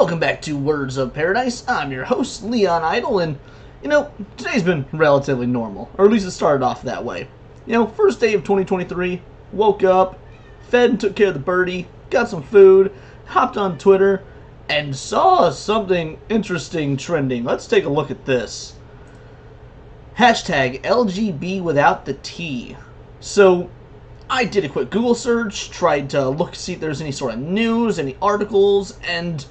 Welcome back to Words of Paradise. I'm your host, Leon Idle, and, today's been relatively normal, or at least it started off that way. First day of 2023, woke up, fed and took care of the birdie, got some food, hopped on Twitter, and saw something interesting trending. Let's take a look at this. Hashtag LGBWithoutTheT. So, I did a quick Google search, tried to see if there's any sort of news, any articles, and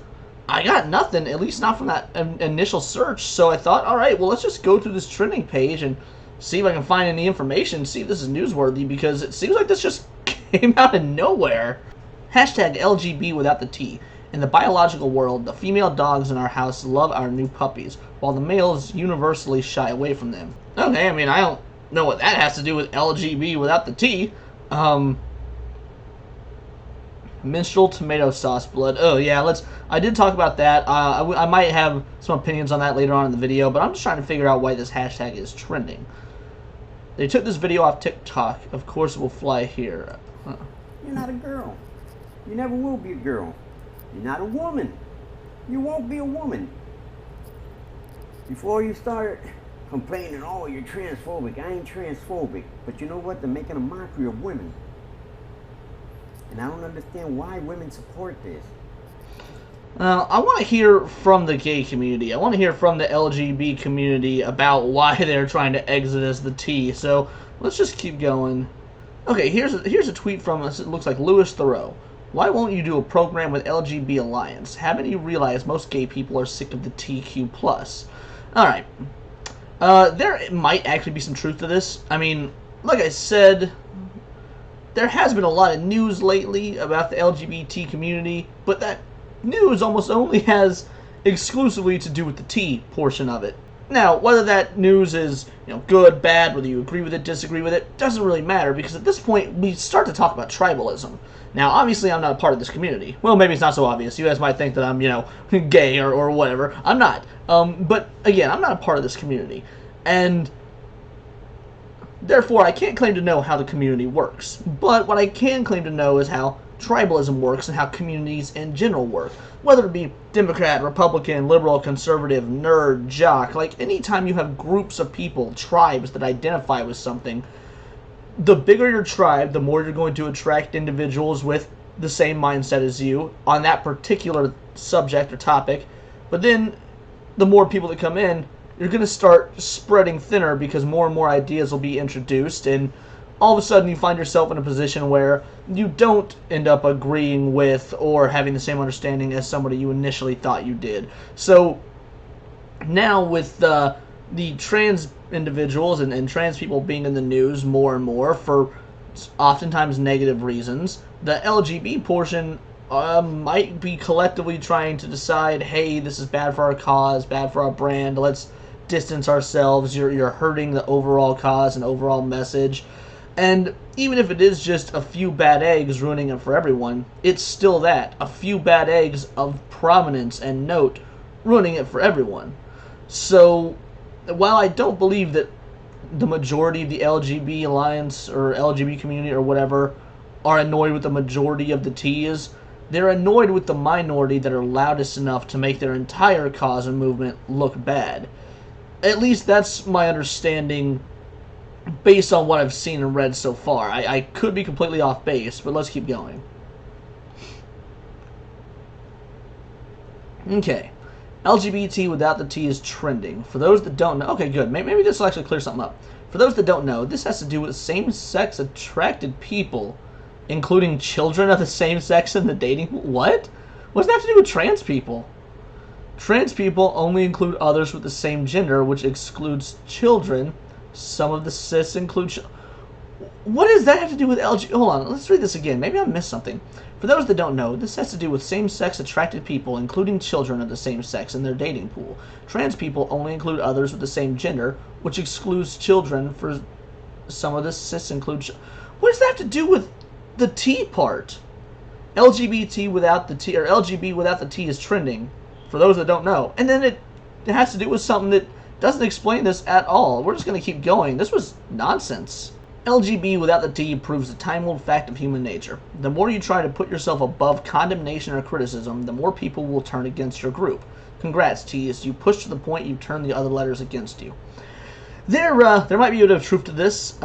I got nothing, at least not from that initial search. So I thought, alright, well, let's just go through this trending page and see if I can find any information, see if this is newsworthy, because it seems like this just came out of nowhere. Hashtag LGBWithoutTheT. In the biological world, the female dogs in our house love our new puppies, while the males universally shy away from them. Okay, I don't know what that has to do with LGBWithoutTheT. Minstrel tomato sauce blood. Oh yeah, I did talk about that. I might have some opinions on that later on in the video, but I'm just trying to figure out why this hashtag is trending. They took this video off TikTok. Of course it will fly here. You're not a girl. You never will be a girl. You're not a woman. You won't be a woman. Before you start complaining, oh, you're transphobic. I ain't transphobic. But you know what? They're making a mockery of women. And I don't understand why women support this. I want to hear from the gay community. I want to hear from the LGB community about why they're trying to exodus the T. So let's just keep going. Okay, here's a tweet from us. It looks like Louis Thoreau. Why won't you do a program with LGB Alliance? Haven't you realized most gay people are sick of the TQ+? Alright. There might actually be some truth to this. Like I said, there has been a lot of news lately about the LGBT community, but that news almost only has exclusively to do with the T portion of it. Now, whether that news is, good, bad, whether you agree with it, disagree with it, doesn't really matter, because at this point, we start to talk about tribalism. Now, obviously, I'm not a part of this community. Well, maybe it's not so obvious. You guys might think that I'm, gay or whatever. I'm not. But, again, I'm not a part of this community. And therefore, I can't claim to know how the community works. But what I can claim to know is how tribalism works and how communities in general work. Whether it be Democrat, Republican, liberal, conservative, nerd, jock, anytime you have groups of people, tribes that identify with something, the bigger your tribe, the more you're going to attract individuals with the same mindset as you on that particular subject or topic. But then, the more people that come in, you're going to start spreading thinner because more and more ideas will be introduced, and all of a sudden you find yourself in a position where you don't end up agreeing with or having the same understanding as somebody you initially thought you did. So now with the trans individuals and trans people being in the news more and more for oftentimes negative reasons, the LGB portion might be collectively trying to decide, hey, this is bad for our cause, bad for our brand, let's distance ourselves, you're hurting the overall cause and overall message. And even if it is just a few bad eggs ruining it for everyone, it's still that, a few bad eggs of prominence and note ruining it for everyone. So while I don't believe that the majority of the LGB Alliance or LGBT community or whatever are annoyed with the majority of the T's, they're annoyed with the minority that are loudest enough to make their entire cause and movement look bad. At least that's my understanding based on what I've seen and read so far. I could be completely off base, but let's keep going. Okay. LGBT without the T is trending. For those that don't know... Okay, good. Maybe this will actually clear something up. For those that don't know, this has to do with same-sex attracted people, including children of the same sex in the dating... What? What does that have to do with trans people? Trans people only include others with the same gender, which excludes children. Some of the cis include... What does that have to do with LG... Hold on, let's read this again. Maybe I missed something. For those that don't know, this has to do with same-sex attracted people, including children of the same sex in their dating pool. Trans people only include others with the same gender, which excludes children. For some of the cis include... What does that have to do with the T part? LGBT without the T, or LGB without the T is trending. For those that don't know. And then it has to do with something that doesn't explain this at all. We're just going to keep going. This was nonsense. LGB without the T proves the time-old fact of human nature. The more you try to put yourself above condemnation or criticism, the more people will turn against your group. Congrats, T, as you push to the point you turn the other letters against you. There might be a bit of truth to this.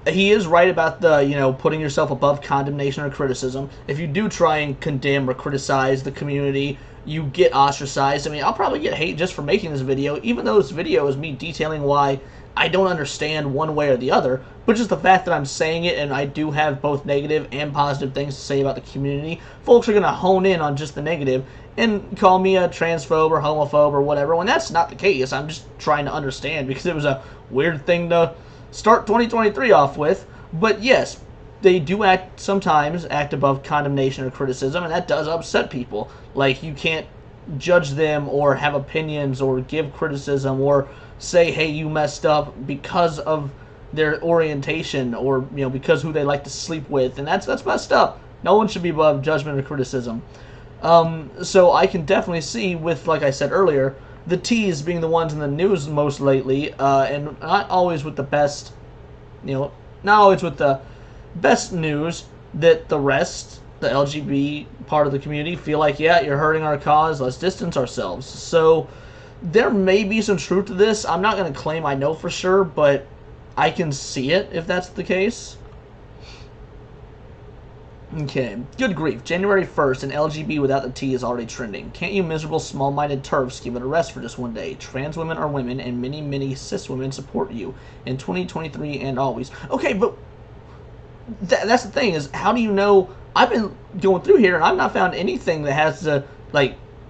He is right about the, putting yourself above condemnation or criticism. If you do try and condemn or criticize the community, you get ostracized. I mean, I'll probably get hate just for making this video, even though this video is me detailing why I don't understand one way or the other, but just the fact that I'm saying it and I do have both negative and positive things to say about the community, folks are going to hone in on just the negative and call me a transphobe or homophobe or whatever, when that's not the case. I'm just trying to understand because it was a weird thing to start 2023 off with. But yes, they do sometimes act above condemnation or criticism, and that does upset people. Like, you can't judge them or have opinions or give criticism or say, hey, you messed up because of their orientation or, because who they like to sleep with, and that's messed up. No one should be above judgment or criticism. So I can definitely see with, like I said earlier, the T's being the ones in the news most lately, and not always with the best, not always with the best news that the rest, the LGB part of the community, feel like, yeah, you're hurting our cause, let's distance ourselves. So there may be some truth to this. I'm not going to claim I know for sure, but I can see it if that's the case. Okay, good grief. January 1st, and LGB without the T is already trending. Can't you miserable small-minded TERFs give it a rest for just one day? Trans women are women, and many, many cis women support you in 2023 and always. Okay, but that's the thing, is how do you know? I've been going through here, and I've not found anything that has to,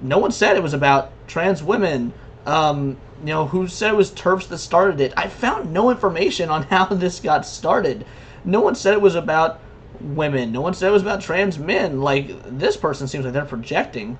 no one said it was about trans women. Who said it was TERFs that started it? I found no information on how this got started. No one said it was about women. No one said it was about trans men. This person seems like they're projecting.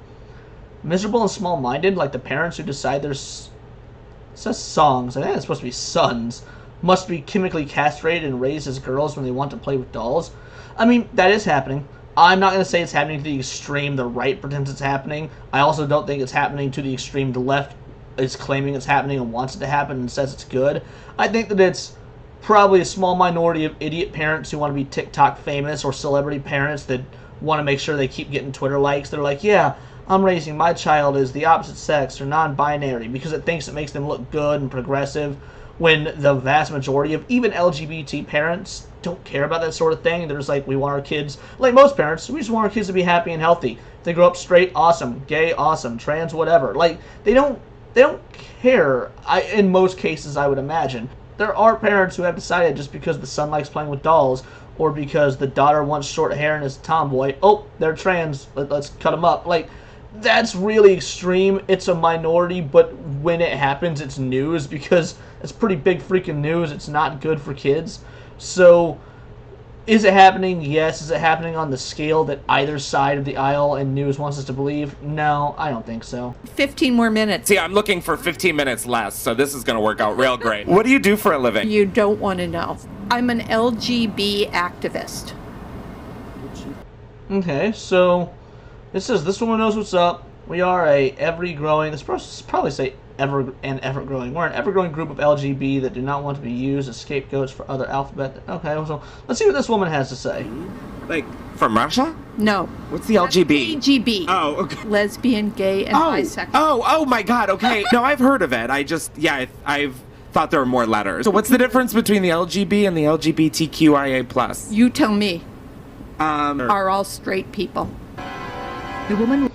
Miserable and small-minded, like the parents who decide their says songs, I think it's supposed to be sons, must be chemically castrated and raised as girls when they want to play with dolls. I mean, that is happening. I'm not going to say it's happening to the extreme the right pretends it's happening. I also don't think it's happening to the extreme the left is claiming it's happening and wants it to happen and says it's good. I think that it's probably a small minority of idiot parents who want to be TikTok famous, or celebrity parents that want to make sure they keep getting Twitter likes. They're like, yeah, I'm raising my child as the opposite sex or non-binary because it thinks it makes them look good and progressive, when the vast majority of even LGBT parents don't care about that sort of thing. They're just like, we want our kids, like most parents, we just want our kids to be happy and healthy. If they grow up straight, awesome. Gay, awesome. Trans, whatever. They don't care, in most cases, I would imagine. There are parents who have decided just because the son likes playing with dolls, or because the daughter wants short hair and is a tomboy, oh, they're trans, let's cut them up. That's really extreme. It's a minority, but when it happens, it's news, because it's pretty big freaking news. It's not good for kids. So, is it happening? Yes. Is it happening on the scale that either side of the aisle and news wants us to believe? No, I don't think so. 15 more minutes. See, I'm looking for 15 minutes less, so this is going to work out real great. What do you do for a living? You don't want to know. I'm an LGB activist. Okay, so it says this woman knows what's up. We are a ever-growing, this probably say ever-growing. We're an ever-growing group of LGB that do not want to be used as scapegoats for other alphabet. Okay, so let's see what this woman has to say. From Russia? No. What's the LGB? LGB. Oh, okay. Lesbian, gay, and bisexual. Oh my God, okay. No, I've heard of it. I've thought there were more letters. So what's the difference between the LGB and the LGBTQIA+? You tell me. Are all straight people. The woman...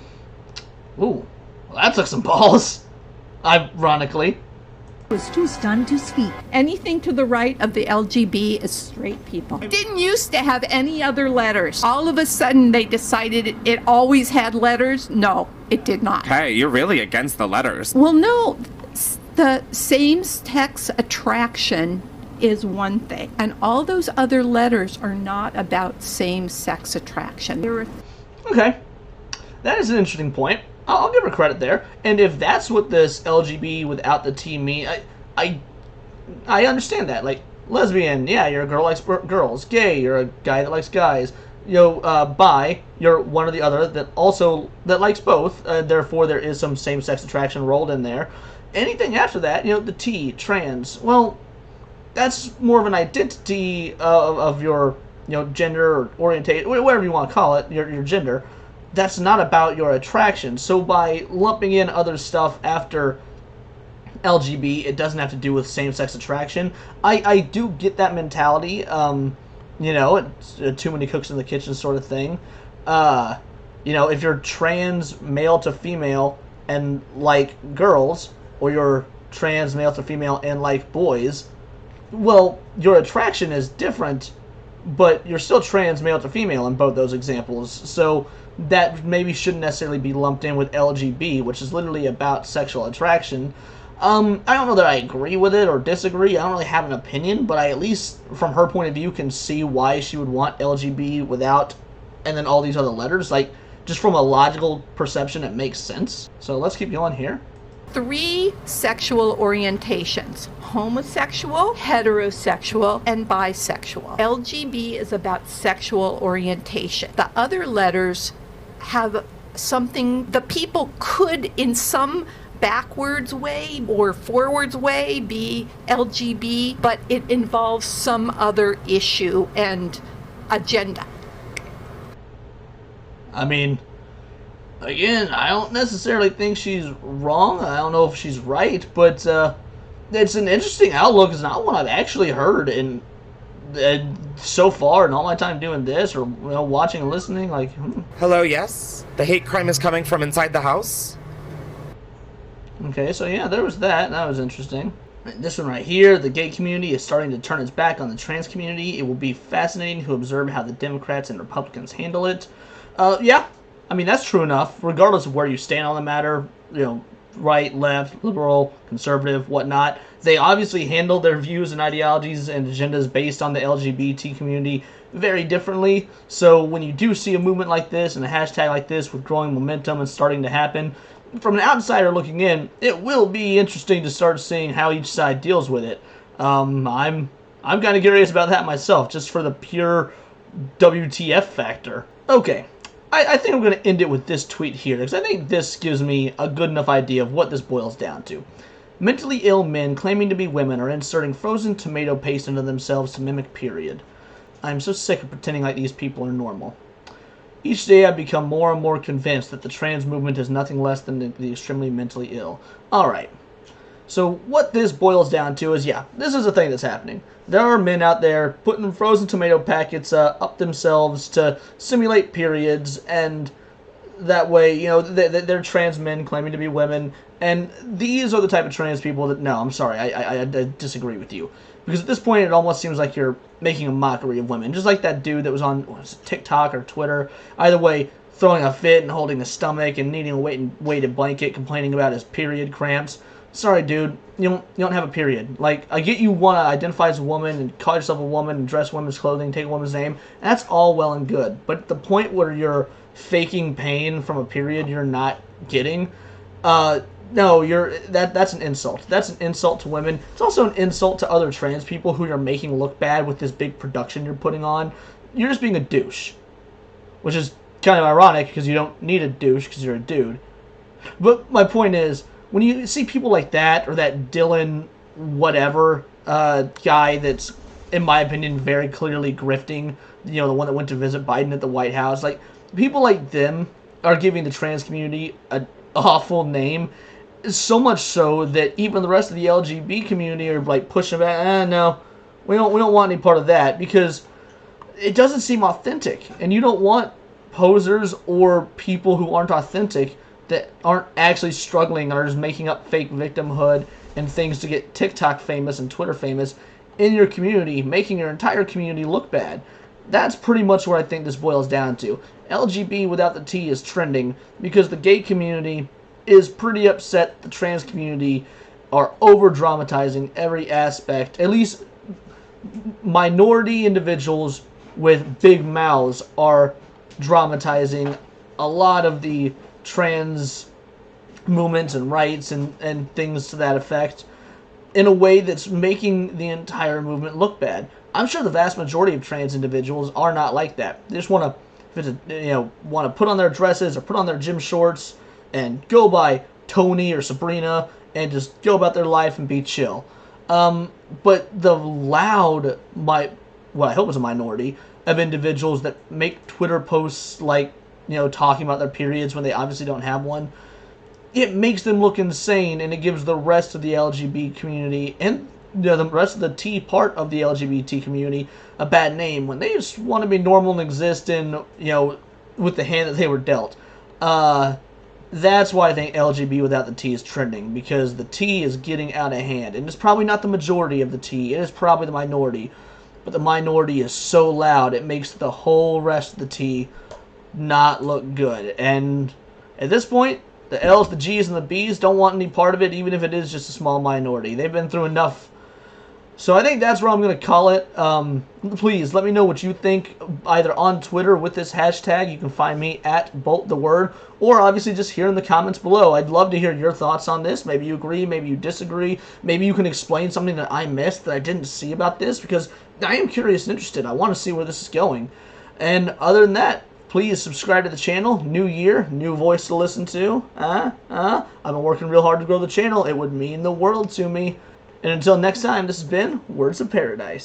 Ooh, well, that took some balls. Ironically. was too stunned to speak. Anything to the right of the LGB is straight people. It didn't used to have any other letters. All of a sudden they decided it always had letters. No, it did not. Hey, you're really against the letters. Well, no. The same-sex attraction is one thing, and all those other letters are not about same-sex attraction. Okay, that is an interesting point. I'll give her credit there. And if that's what this LGB without the T mean, I understand that. Lesbian, yeah, you're a girl that likes girls. Gay, you're a guy that likes guys. Bi, you're one or the other that likes both. Therefore, there is some same-sex attraction rolled in there. Anything after that, the T, trans, well, that's more of an identity of your, gender or orientation, whatever you want to call it, your gender. That's not about your attraction. So by lumping in other stuff after LGB, it doesn't have to do with same-sex attraction. I do get that mentality. It's too many cooks in the kitchen sort of thing. If you're trans male to female and like girls, or you're trans male to female and like boys, well, your attraction is different, but you're still trans male to female in both those examples. So that maybe shouldn't necessarily be lumped in with LGB, which is literally about sexual attraction. I don't know that I agree with it or disagree. I don't really have an opinion, but I, at least from her point of view, can see why she would want LGB without and then all these other letters. Like, just from a logical perception, it makes sense. So let's keep going here. 3 sexual orientations: homosexual, heterosexual, and bisexual. LGB is about sexual orientation. The other letters have something the people could, in some backwards way or forwards way, be LGB, but it involves some other issue and agenda. I mean, again, I don't necessarily think she's wrong. I don't know if she's right, but it's an interesting outlook. It's not one I've actually heard in so far in all my time doing this, or watching and listening. Like, Hello, yes? The hate crime is coming from inside the house? Okay, so yeah, there was that. That was interesting. This one right here: the gay community is starting to turn its back on the trans community. It will be fascinating to observe how the Democrats and Republicans handle it. Yeah, I mean, that's true enough, regardless of where you stand on the matter, right, left, liberal, conservative, whatnot. They obviously handle their views and ideologies and agendas based on the LGBT community very differently. So when you do see a movement like this and a hashtag like this with growing momentum and starting to happen, from an outsider looking in, it will be interesting to start seeing how each side deals with it. I'm kind of curious about that myself, just for the pure WTF factor. Okay. I think I'm going to end it with this tweet here, because I think this gives me a good enough idea of what this boils down to. Mentally ill men claiming to be women are inserting frozen tomato paste into themselves to mimic period. I'm so sick of pretending like these people are normal. Each day I become more and more convinced that the trans movement is nothing less than the extremely mentally ill. Alright. So what this boils down to is, yeah, this is a thing that's happening. There are men out there putting frozen tomato packets up themselves to simulate periods, and that way, they're trans men claiming to be women, and these are the type of trans people that, no, I'm sorry, I disagree with you. Because at this point, it almost seems like you're making a mockery of women. Just like that dude that was on TikTok or Twitter. Either way, throwing a fit and holding a stomach and needing a weighted blanket, complaining about his period cramps. Sorry, dude, you don't have a period. Like, I get you want to identify as a woman and call yourself a woman and dress women's clothing, take a woman's name. That's all well and good. But the point where you're faking pain from a period you're not getting, no, that's an insult. That's an insult to women. It's also an insult to other trans people who you're making look bad with this big production you're putting on. You're just being a douche. Which is kind of ironic, because you don't need a douche because you're a dude. But my point is, when you see people like that, or that Dylan whatever guy that's, in my opinion, very clearly grifting, the one that went to visit Biden at the White House, like, people like them are giving the trans community an awful name, so much so that even the rest of the LGBT community are like pushing back. No, we don't want any part of that, because it doesn't seem authentic, and you don't want posers or people who aren't authentic, that aren't actually struggling, or just making up fake victimhood and things to get TikTok famous and Twitter famous in your community, making your entire community look bad. That's pretty much where I think this boils down to. LGB without the T is trending because the gay community is pretty upset the trans community are over-dramatizing every aspect. At least minority individuals with big mouths are dramatizing a lot of the trans movements and rights and things to that effect in a way that's making the entire movement look bad. I'm sure the vast majority of trans individuals are not like that. They just want to put on their dresses or put on their gym shorts and go by Tony or Sabrina and just go about their life and be chill. But the loud, what I hope is a minority, of individuals that make Twitter posts like, talking about their periods when they obviously don't have one, it makes them look insane, and it gives the rest of the LGBT community and the rest of the T part of the LGBT community a bad name when they just want to be normal and exist in, with the hand that they were dealt. That's why I think LGB without the T is trending, because the T is getting out of hand. And it's probably not the majority of the T, it is probably the minority. But the minority is so loud, it makes the whole rest of the T not look good. And at this point, the L's, the G's, and the B's don't want any part of it, even if it is just a small minority. They've been through enough. So I think that's where I'm going to call it. Please, let me know what you think, either on Twitter with this hashtag. You can find me at BoltTheWord, or obviously just here in the comments below. I'd love to hear your thoughts on this. Maybe you agree, maybe you disagree. Maybe you can explain something that I missed that I didn't see about this, because I am curious and interested. I want to see where this is going. And other than that, please subscribe to the channel. New year, new voice to listen to. I've been working real hard to grow the channel. It would mean the world to me. And until next time, this has been Words of Paradise.